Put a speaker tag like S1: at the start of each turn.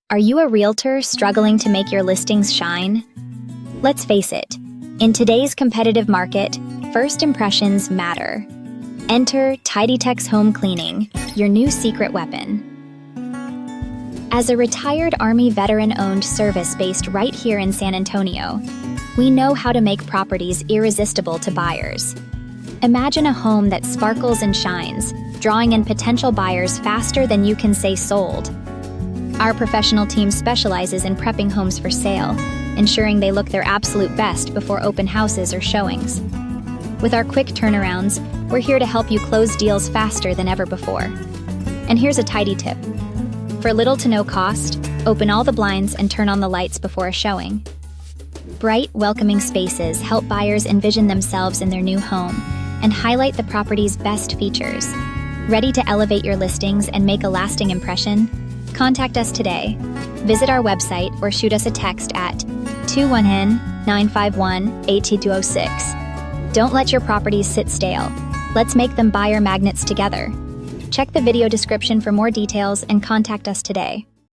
S1: Are you a realtor struggling to make your listings shine? Let's face it, in today's competitive market, first impressions matter. Enter TidyTex Home Cleaning, your new secret weapon. As a retired Army veteran-owned service based right here in San Antonio, we know how to make properties irresistible to buyers. Imagine a home that sparkles and shines, drawing in potential buyers faster than you can say sold. Our professional team specializes in prepping homes for sale, ensuring they look their absolute best before open houses or showings. With our quick turnarounds, we're here to help you close deals faster than ever before. And here's a tidy tip. For little to no cost, open all the blinds and turn on the lights before a showing. Bright, welcoming spaces help buyers envision themselves in their new home and highlight the property's best features. Ready to elevate your listings and make a lasting impression? Contact us today. Visit our website or shoot us a text at 210-951-8206. Don't let your properties sit stale. Let's make them buyer magnets together. Check the video description for more details and contact us today.